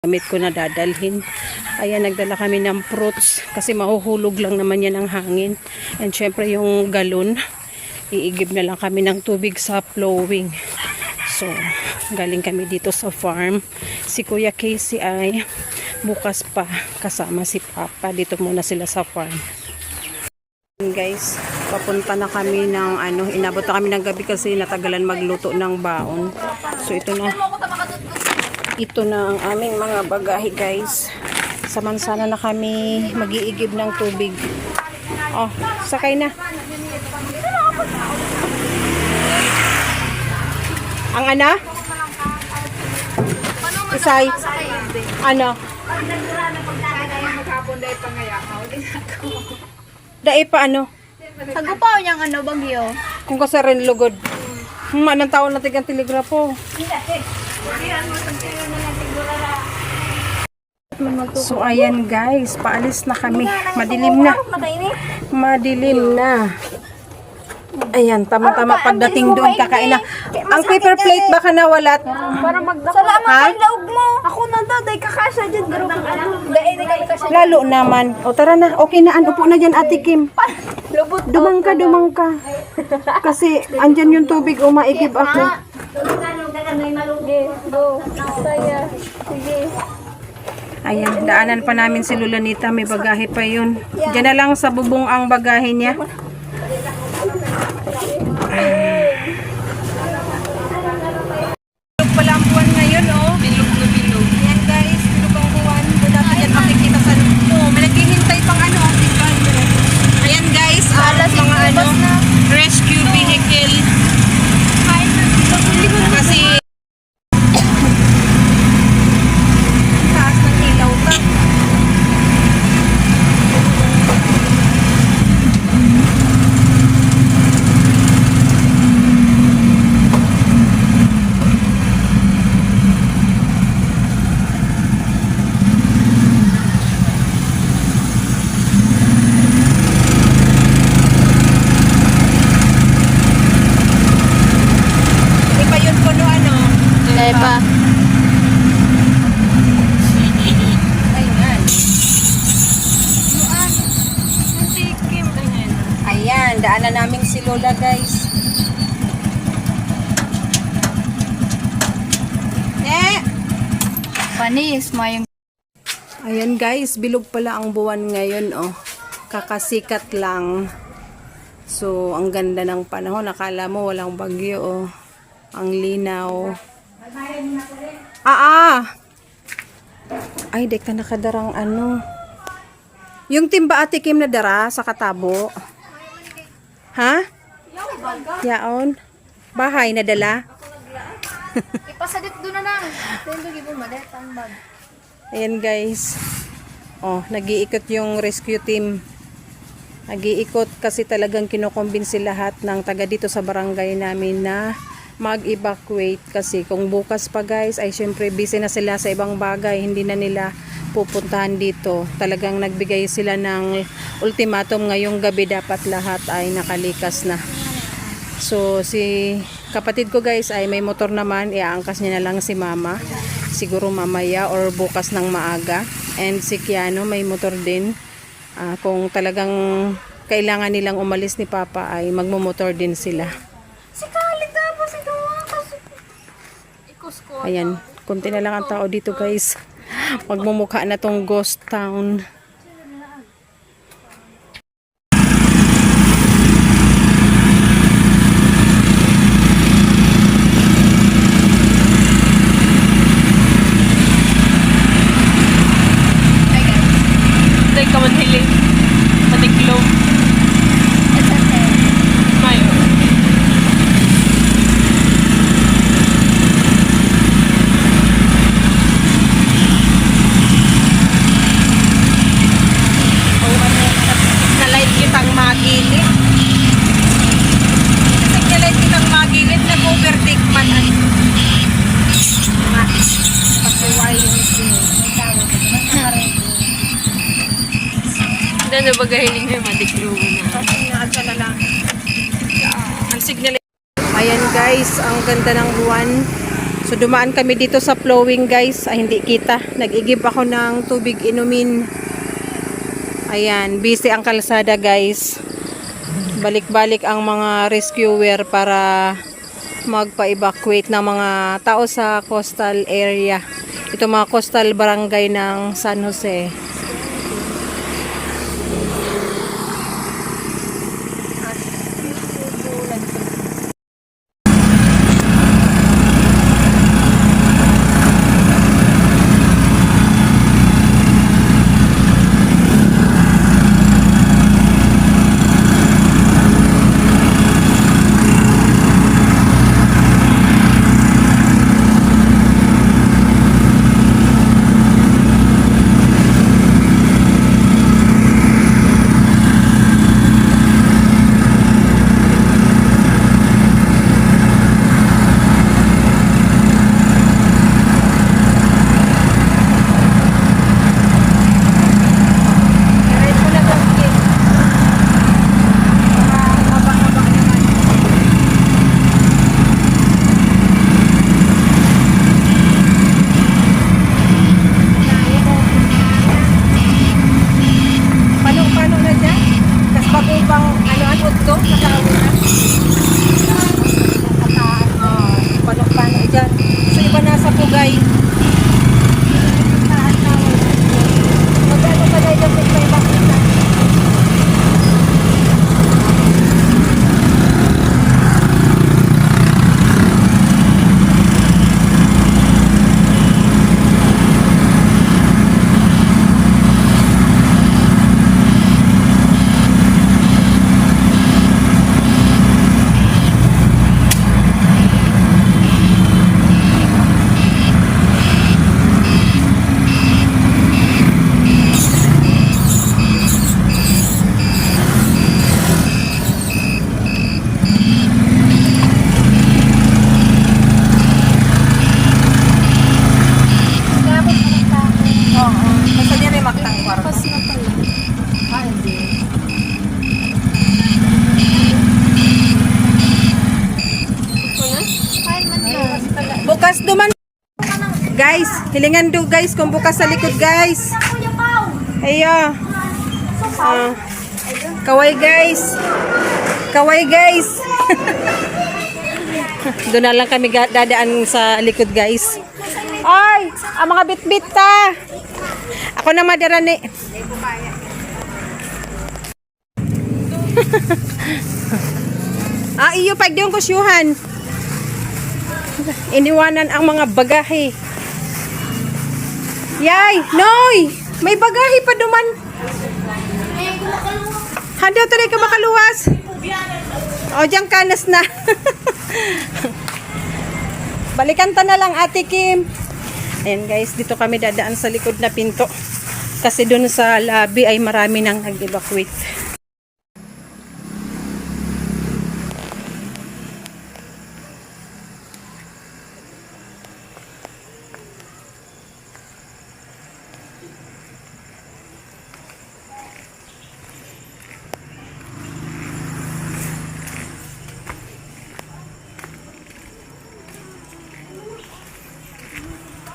Gamit ko na dadalhin. Ayan, nagdala kami ng fruits kasi mahuhulog lang naman yan ang hangin. And syempre yung galon, iigib na lang kami ng tubig sa flowing. So, galing kami dito sa farm. Si Kuya Casey ay bukas pa kasama si Papa. Dito muna sila sa farm. Guys, papunta na kami ng inabot na kami ng gabi kasi natagalan magluto ng baon. So, ito na ang aming mga bagahe, guys. Samansana na kami mag-iigib ng tubig. Oh, sakay na. Ang Isay. Dai pa Sagupaw niyang bagyo. Kung kasi rin lugod. Anong taon natin ang telegrapo? So ayan guys, paalis na kami. Madilim na. Ayan, tama-tama pagdating doon kakain na. Ang paper plate baka nawalat. Para salamat kay laog mo. Ako na daday kakasya dyan. Lalo naman. O tara na, okay na. Upo na dyan, Ate Kim. Dumang ka. Kasi andyan yung tubig o maigib ako. Go. Saya. Sige. Ayan, daanan pa namin si Lulanita. May bagahe pa yun. Diyan na lang sa bubong ang bagahe niya. Bilog pala ang buwan ngayon, oh. Bilog na bilog. Ayan guys, bilog ang buwan. Doon natin yan makikita sa may naghihintay pang Ayan guys, mga rescue vehicle. Kasi taas ng ilaw pa. Pa. Ayan, daanan namin si Lola guys. Panis, mayong. Ayan guys, bilog pala ang buwan ngayon, oh. Kakasikat lang. So, ang ganda ng panahon. Akala mo walang bagyo, oh. Ang linaw. Ay, dek ka nakadarang Yung timba Ate Kim na dara sa katabo. Ha? Yaon? Bahay na dala? Ipasadit doon na lang. Tendo gibon madet ang bag. Ayan guys. Oh, nag-iikot yung rescue team. Nag-iikot kasi talagang kinukumbinsi lahat ng taga dito sa barangay namin na mag-evacuate kasi kung bukas pa guys ay syempre busy na sila sa ibang bagay, hindi na nila pupuntahan dito. Talagang nagbigay sila ng ultimatum ngayong gabi dapat lahat ay nakalikas na. So si kapatid ko guys ay may motor naman, iaangkas niya na lang si mama siguro mamaya or bukas ng maaga, and si Kiano may motor din. Kung talagang kailangan nilang umalis ni Papa ay magmumotor din sila. Ayan, konti na lang ang tao dito guys. Magmumukha na tong ghost town. Ay ka manhiling. Matiklog. Ano ba gahiling na matiklo na? Ang signal. Ayan guys, ang ganda ng buwan. So dumaan kami dito sa flowing guys. Ay hindi kita. Nag-igib ako ng tubig inumin. Ayan, busy ang kalsada guys. Balik-balik ang mga rescuer para magpa-evacuate ng mga tao sa coastal area. Ito mga coastal barangay ng San Jose. Paano na dyan? Kas bago bang ano utto? Paano dyan? So iba nasa Pugay. Magkano pa dahil yung may bakita? Basta niya may maktang kwarto. Pas na pala. Hindi. Kain man lang. Bukas duman. Guys, hilingan do guys kung bukas sa likod guys. Kuya Pao! Ayo. Kaway guys. Kaway guys. Doon na lang kami dadaan sa likod guys. Ay, ang mga bit-bit ta. Ako na madarani. Iyo pag diyon ko siyuhan. Iniwanan ang mga bagahe. Yay, noy! May bagahe pa duman. Handa tuloy ka makaluwas. O, diyang kanas na. Balikan ta na lang, Ate Kim. Ayan guys, dito kami dadaan sa likod na pinto. Kasi doon sa lobby ay marami nang nag-evacuate.